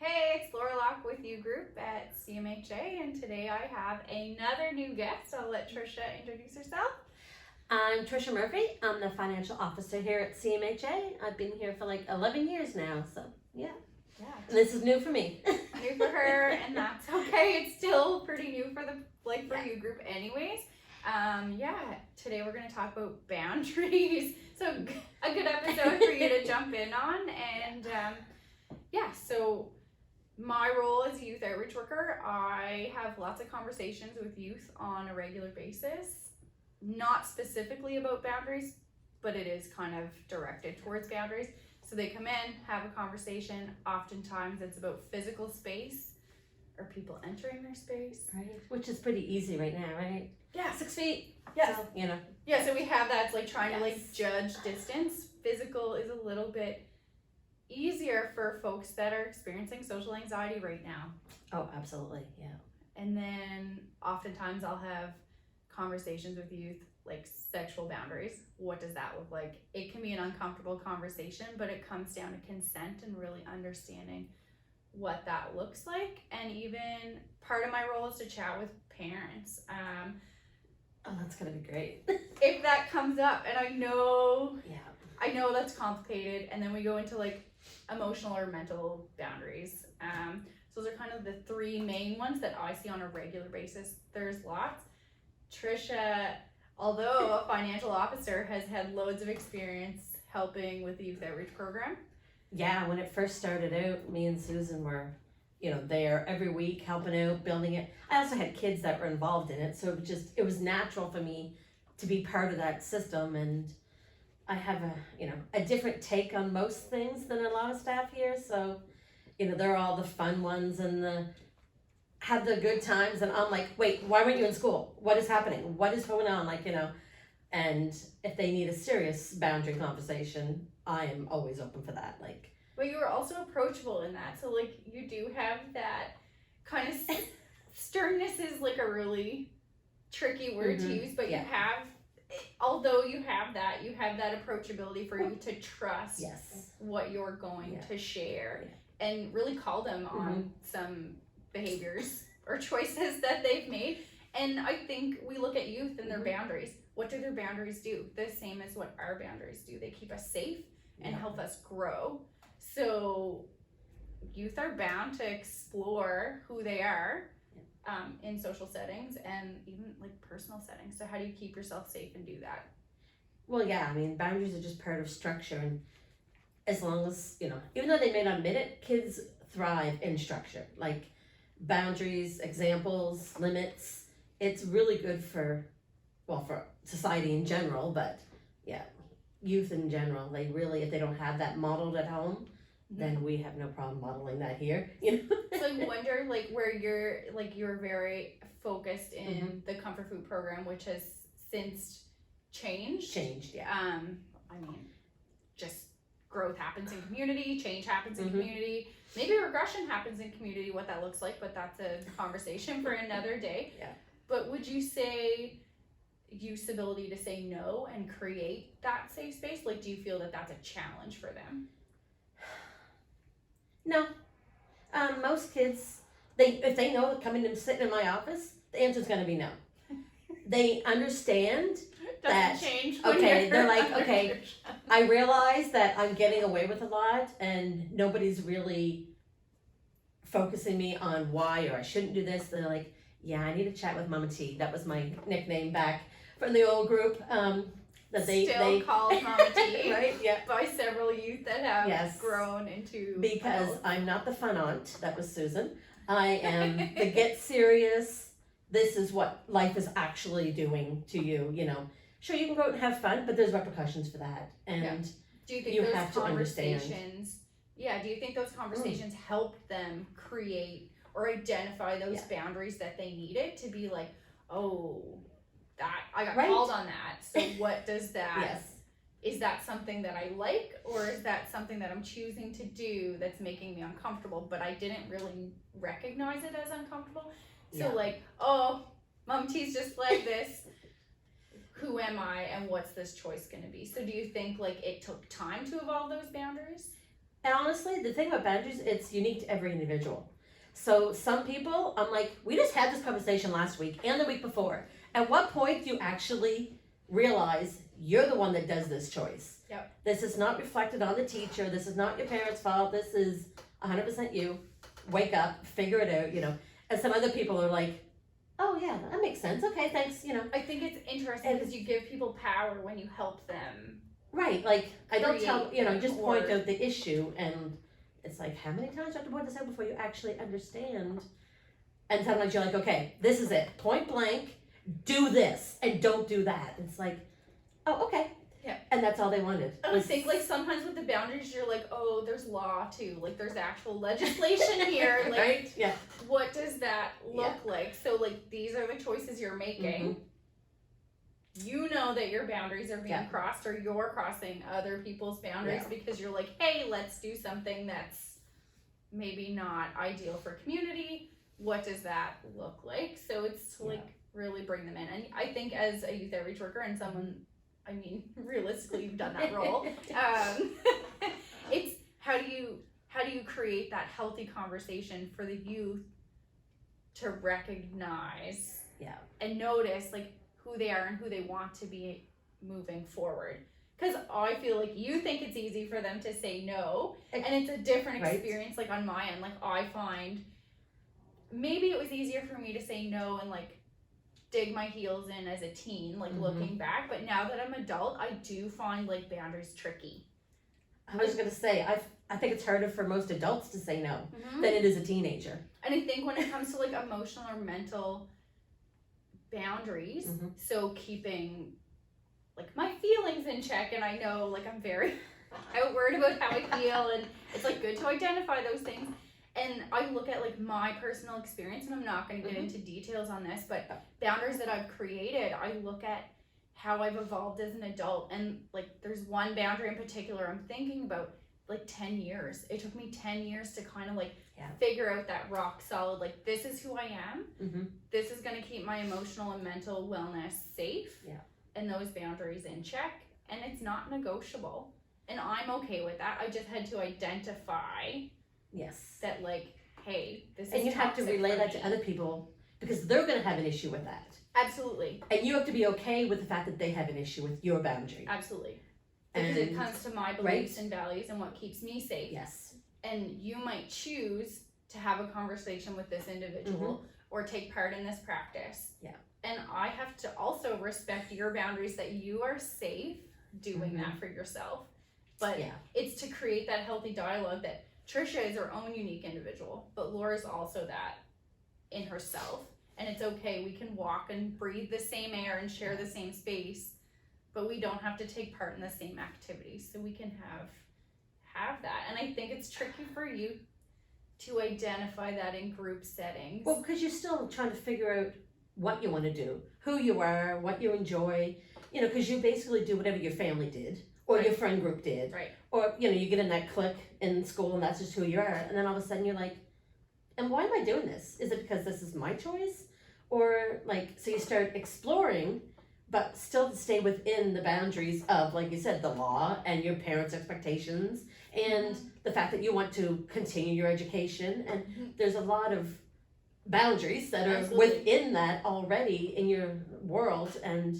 Hey, it's Laurah with you group at CMHA, and today I have another new guest. I'll let Tricia introduce herself. I'm Tricia Murphy. I'm the financial officer here at CMHA. I've been here for like 11 years now, so yeah. And this is new for me. New for her, and that's okay. It's still pretty new for you group anyways. Today we're going to talk about boundaries. So a good episode for you to jump in on, and so my role as a youth outreach worker, I have lots of conversations with youth on a regular basis, not specifically about boundaries, but it is kind of directed towards boundaries. So they come in, have a conversation. Oftentimes it's about physical space or people entering their space. Right, which is pretty easy right now, right? Yeah. 6 feet. Yes. So, you know. Yeah, so we have that. It's like trying to judge distance. Physical is a little bit easier for folks that are experiencing social anxiety right now. Oh, absolutely, yeah. And then oftentimes I'll have conversations with youth like sexual boundaries. What does that look like? It can be an uncomfortable conversation, but it comes down to consent and really understanding what that looks like. And even part of my role is to chat with parents. Oh, that's gonna be great. If that comes up, and I know that's complicated, and then we go into like emotional or mental boundaries. So those are kind of the three main ones that I see on a regular basis. There's lots. Tricia, although a financial officer, has had loads of experience helping with the youth outreach program. Yeah, when it first started out, me and Susan were, there every week helping out, building it. I also had kids that were involved in it, so it was natural for me to be part of that system, and I have a different take on most things than a lot of staff here, so, they're all the fun ones and have the good times, and I'm like, wait, why weren't you in school? What is happening? What is going on? And if they need a serious boundary conversation, I am always open for that. But you were also approachable in that, so you do have that kind of sternness is like a really tricky word to use, but you have, although you have that approachability for you to trust what you're going to share and really call them on some behaviors or choices that they've made. And I think we look at youth and their boundaries. What do their boundaries do? The same as what our boundaries do. They keep us safe and help us grow. So youth are bound to explore who they are in social settings and even personal settings. So how do you keep yourself safe and do that? Well, boundaries are just part of structure, and as long as, even though they may not admit it, kids thrive in structure. Boundaries, examples, limits, it's really good for society in general, but youth in general, they really, if they don't have that modeled at home, then we have no problem modeling that here. So I wonder where you're very focused in the comfort food program, which has since changed. Just growth happens in community, change happens in community, maybe regression happens in community, what that looks like, but that's a conversation for another day. But would you say youth's ability to say no and create that safe space, do you feel that that's a challenge for them? No. Most kids, if they know they're coming and sitting in my office, the answer's going to be no. They understand Doesn't change. They're like, okay, I realize that I'm getting away with a lot and nobody's really focusing me on why or I shouldn't do this. They're like, yeah, I need to chat with Mama T. That was my nickname back from the old group. That they called Mama T, right? Yeah. By several youth that have grown into. Because adults. I'm not the fun aunt. That was Susan. I am the get serious. This is what life is actually doing to you. Sure, you can go out and have fun, but there's repercussions for that, and do you think you those have to understand. Do you think those conversations help them create or identify those boundaries that they needed to be like, oh, that I got called on that. So what does that? Is that something that I like, or is that something that I'm choosing to do that's making me uncomfortable, but I didn't really recognize it as uncomfortable? So oh, Mom T's just like this. Who am I and what's this choice going to be? So do you think it took time to evolve those boundaries? And honestly, the thing about boundaries, it's unique to every individual. So some people, I'm like, we just had this conversation last week and the week before. At what point do you actually realize you're the one that does this choice? Yep. This is not reflected on the teacher. This is not your parents' fault. This is 100% you. Wake up, figure it out, you know. And some other people are like, oh yeah, that makes sense. Okay, thanks, you know. I think it's interesting because you give people power when you help them. Right, like, I don't tell, you know, create just point or- out the issue, and it's like, how many times do I have to point this out before you actually understand? And sometimes you're like, okay, this is it, point blank, do this, and don't do that. It's like, oh, okay. Yeah. And that's all they wanted. I think like sometimes with the boundaries, you're like, oh, there's law too. Like there's actual legislation here. Like, right? Yeah. what does that look like? So like these are the choices you're making. You know that your boundaries are being crossed, or you're crossing other people's boundaries because you're like, hey, let's do something that's maybe not ideal for community. What does that look like? So it's to like really bring them in. And I think as a youth outreach worker and someone, I mean, realistically, you've done that role. It's how do you create that healthy conversation for the youth to recognize and notice like who they are and who they want to be moving forward. Because I feel like you think it's easy for them to say no, and it's a different experience like on my end. Like I find maybe it was easier for me to say no and like dig my heels in as a teen, like looking back, but now that I'm adult, I do find like boundaries tricky. I was gonna say, I think it's harder for most adults to say no than it is a teenager. And I think when it comes to like emotional or mental boundaries, so keeping like my feelings in check, and I know like I'm very outward about how I feel, and it's like good to identify those things. And I look at like my personal experience, and I'm not going to get into details on this, but boundaries that I've created, I look at how I've evolved as an adult, and like there's one boundary in particular I'm thinking about, like 10 years. It took me 10 years to kind of like figure out that rock solid, like this is who I am. This is going to keep my emotional and mental wellness safe and those boundaries in check, and it's not negotiable. And I'm okay with that. I just had to identify that like, hey, this is and you have to toxic relay for that me. to other people because they're going to have an issue with that. Absolutely. And you have to be okay with the fact that they have an issue with your boundary. Absolutely. Because it comes to my beliefs and values and what keeps me safe. Yes. And you might choose to have a conversation with this individual or take part in this practice. Yeah. And I have to also respect your boundaries, that you are safe doing that for yourself. But it's to create that healthy dialogue that Tricia is her own unique individual, but Laura's also that in herself. And it's okay, we can walk and breathe the same air and share the same space, but we don't have to take part in the same activities. So we can have that. And I think it's tricky for you to identify that in group settings. Well, because you're still trying to figure out what you want to do, who you are, what you enjoy, you know, because you basically do whatever your family did or your friend group did. Right. Or, you know, you get in that clique in school and that's just who you are. And then all of a sudden you're like, and why am I doing this? Is it because this is my choice? Or like, so you start exploring, but still to stay within the boundaries of, like you said, the law and your parents' expectations and the fact that you want to continue your education. And there's a lot of boundaries that are within that already in your world. And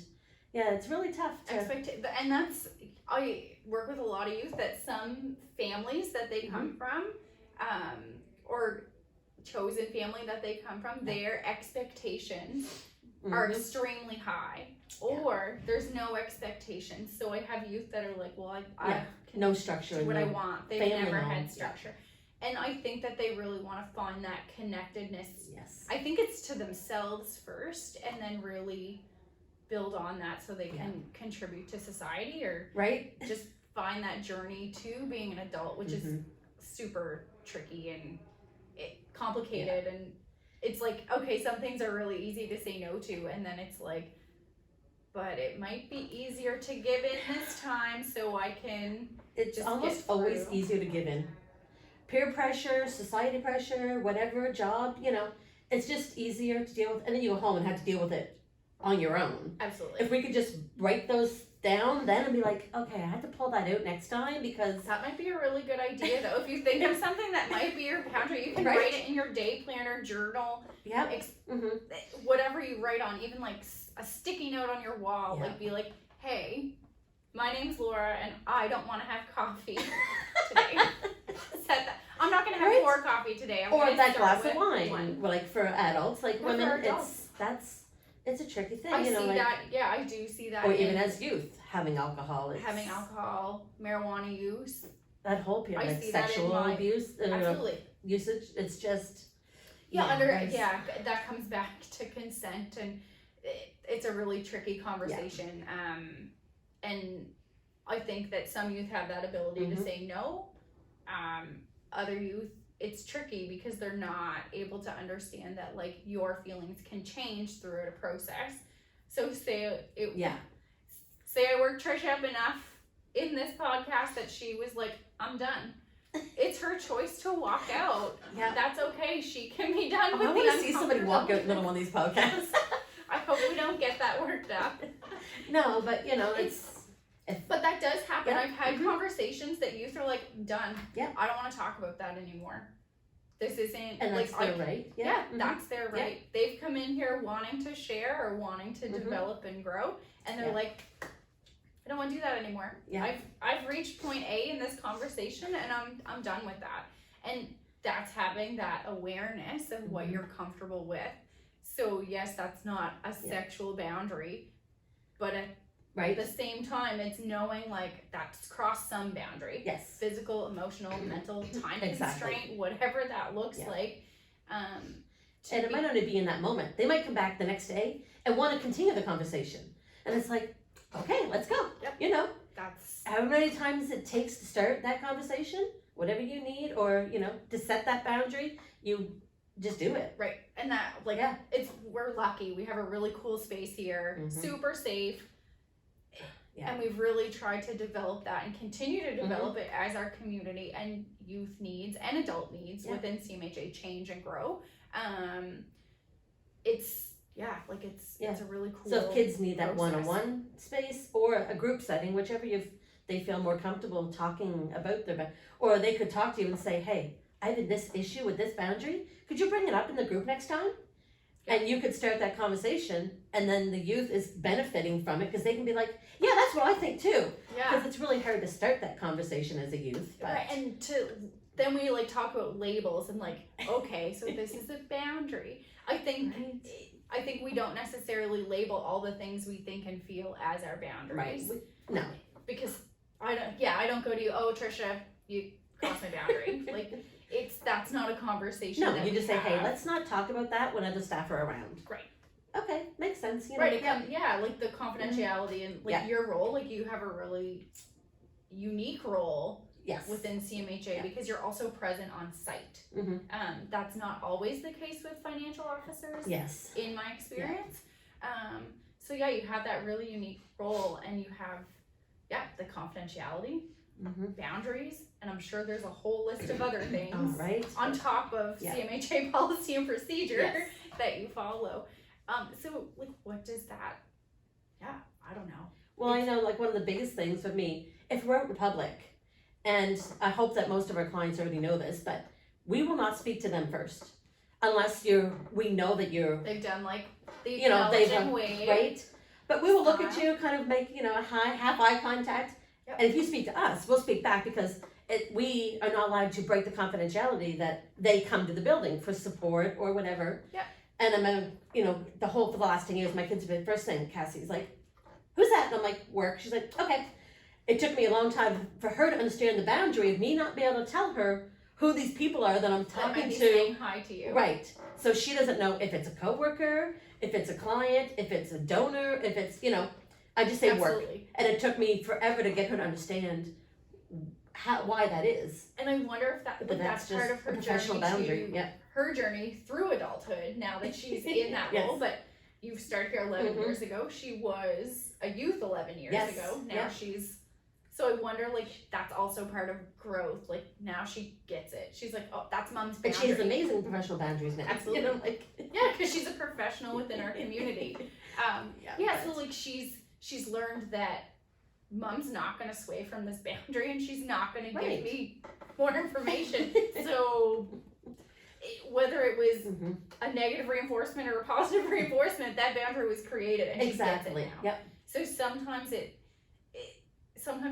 yeah, it's really tough. And that's, I work with a lot of youth that some families that they come from, or chosen family that they come from, their expectations are extremely high, or there's no expectations. So I have youth that are like, well, I can no structure, do what I want. They've never had structure. Yeah. And I think that they really want to find that connectedness. Yes. I think it's to themselves first, and then really build on that so they can contribute to society, or just find that journey to being an adult, which is super tricky and complicated. And it's like, okay, some things are really easy to say no to, and then it's like, but it might be easier to give in this time so I can it's almost always easier to give in. Peer pressure, society pressure, whatever, job, you know, it's just easier to deal with, and then you go home and have to deal with it on your own. Absolutely. If we could just write those down then and be like, okay, I have to pull that out next time because That might be a really good idea, though. If you think of something that might be your boundary, you can Right. write it in your day planner, journal, whatever you write on, even like a sticky note on your wall. Yeah. Like, be like, hey, my name's Laura, and I don't want to have coffee today. Set that. I'm not going to have Right. 4 coffee today. I'm or gonna that start glass of with wine. one. Well, like for adults, like Or for women, adults. it's a tricky thing, I you know, see like, that. Yeah, I do see that. or in even as youth having alcohol. having alcohol, marijuana use. That whole period, I like see that in sexual my- abuse, Absolutely. usage. It's just Yeah, there's- that comes back to consent, and it's a really tricky conversation. And I think that some youth have that ability to say no. Other youth, it's tricky because they're not able to understand that like your feelings can change throughout a process. So say I worked Tricia up enough in this podcast that she was like, I'm done. It's her choice to walk out. Yeah. That's okay. She can be done with I the want to see somebody walk out in the middle of one of these podcasts. I hope we don't get that worked up. No, but you know, But that does happen. Yeah. I've had conversations that youth are like, done. Yeah. I don't want to talk about that anymore. This isn't and like that's their right. yeah, that's their right. They've come in here wanting to share or wanting to develop and grow, and they're like, I don't want to do that anymore. Yeah. I've reached point A in this conversation, and I'm done with that. And that's having that awareness of what you're comfortable with. So yes, that's not a sexual boundary, but at the same time, it's knowing like that's crossed some boundary. Yes. Physical, emotional, mental, time Exactly. constraint, whatever that looks like. And it might only be in that moment. They might come back the next day and want to continue the conversation. And it's like, okay, let's go. Yep. You know, that's however many times it takes to start that conversation, whatever you need, or, you know, to set that boundary, you just do it. right. And that like we're lucky. We have a really cool space here, super safe. Yeah. And we've really tried to develop that and continue to develop it as our community and youth needs and adult needs within CMHA change and grow. It's a really cool. So if kids need that process. one-on-one space or a group setting, whichever they feel more comfortable talking about or they could talk to you and say, hey, I have this issue with this boundary. Could you bring it up in the group next time? Yeah. And you could start that conversation, and then the youth is benefiting from it because they can be like, yeah, that's what I think too. Yeah. Because it's really hard to start that conversation as a youth. But. Right, and then we like talk about labels and like, okay, so this is a boundary. I think we don't necessarily label all the things we think and feel as our boundaries. Right. No. Because I don't go to you, oh Tricia, you crossed my boundary. Like that's not a conversation. No, you just say, hey, let's not talk about that when other staff are around. Right. Okay, makes sense. You know, right. Like the confidentiality and like your role, like you have a really unique role. Yes. Within CMHA because you're also present on site. That's not always the case with financial officers. Yes. In my experience. So you have that really unique role, and you have the confidentiality, boundaries, and I'm sure there's a whole list of other things on top of CMHA policy and procedure that you follow. So like what does that I don't know. Well, I know like one of the biggest things for me, if we're out in public, and I hope that most of our clients already know this, but we will not speak to them first unless we know that they've done like they've done right. But we will look at you, kind of make a half eye contact, and if you speak to us, we'll speak back because we are not allowed to break the confidentiality that they come to the building for support or whatever. Yeah. And I'm for the last 10 years, my kids have been first thing. Cassie's like, "Who's that?" And I'm like, "Work." She's like, "Okay." It took me a long time for her to understand the boundary of me not being able to tell her who these people are that I'm talking to. Saying hi to you. Right. So she doesn't know if it's a coworker, if it's a client, if it's a donor, if it's, I just say work. And it took me forever to get her to understand why that is. And I wonder if that's part of her professional boundary. Her journey through adulthood now that she's in that role. But you started here 11 years ago. She was a youth 11 years ago. Now she's... So I wonder, like, that's also part of growth. Like, now she gets it. She's like, oh, that's mom's boundary. And she has amazing professional boundaries now. Absolutely. Because she's a professional within our community. So, like, she's learned that Mom's not going to sway from this boundary, and she's not going to Right. give me more information. So whether it was a negative reinforcement or a positive reinforcement, that boundary was created, and Exactly. she gets it now. Yep. So sometimes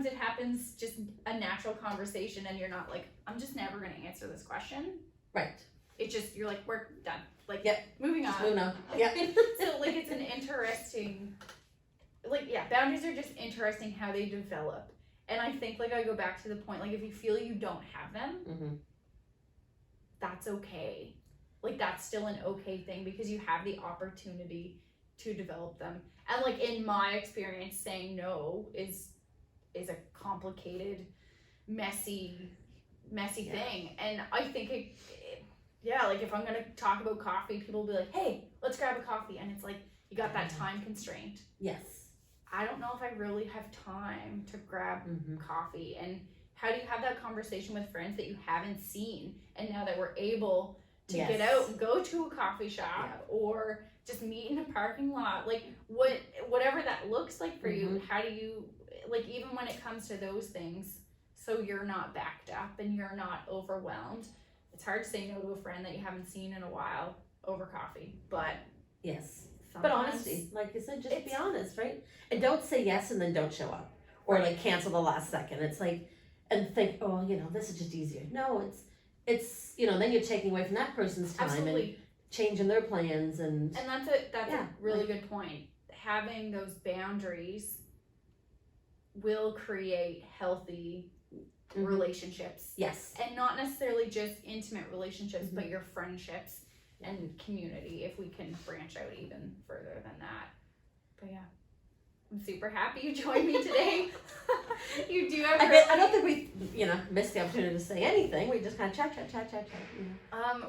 it happens just a natural conversation, and you're not like, I'm just never going to answer this question. Right. It's just, you're like, we're done. Like, Yep. moving on. Who knows? Yep. So like, it's an interesting, like, yeah, boundaries are just interesting how they develop. And I think, like, I go back to the point, like, if you feel you don't have them, that's okay. Like, that's still an okay thing, because you have the opportunity to develop them. And like, in my experience, saying no is a complicated, messy thing. And I think like, if I'm gonna talk about coffee, people will be like, hey, let's grab a coffee, and it's like, you got that time constraint. Yes. I don't know if I really have time to grab coffee. And how do you have that conversation with friends that you haven't seen, and now that we're able to get out and go to a coffee shop or just meet in a parking lot, like, whatever that looks like for you, how do you, like, even when it comes to those things, so you're not backed up and you're not overwhelmed. It's hard to say no to a friend that you haven't seen in a while over coffee, but yes. But honesty, like you said, just be honest, right? And don't say yes and then don't show up, or like cancel the last second. It's like, and think, oh, this is just easier. No, it's then you're taking away from that person's time and changing their plans, and that's a really good point. Having those boundaries will create healthy relationships. Yes. And not necessarily just intimate relationships, but your friendships and community, if we can branch out even further than that. But yeah, I'm super happy you joined me today. You do have I don't think we missed the opportunity to say anything. We just kind of chat.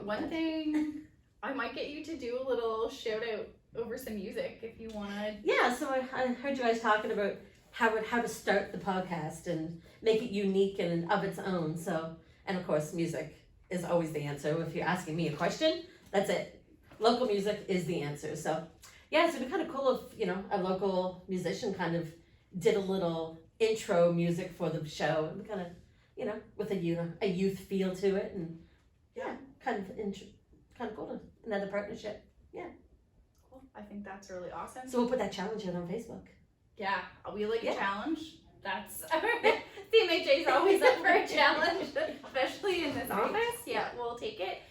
One thing, I might get you to do a little shout out over some music if you want to. Yeah, so I heard you guys talking about how to start the podcast and make it unique and of its own. So, and of course, music is always the answer. If you're asking me a question, that's it. Local music is the answer. So, yeah, so it'd be kind of cool if, a local musician kind of did a little intro music for the show, and kind of, with a youth feel to it, and kind of cool to another partnership. Yeah. Cool. I think that's really awesome. So we'll put that challenge out on Facebook. Yeah, we like a challenge. That's CMHA is always up for a challenge, especially in this office. Yeah, we'll take it.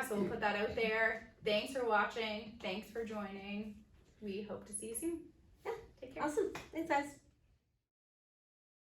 So we'll put that out there. Thanks for watching. Thanks for joining. We hope to see you soon. Yeah. Take care. Awesome. Thanks, guys.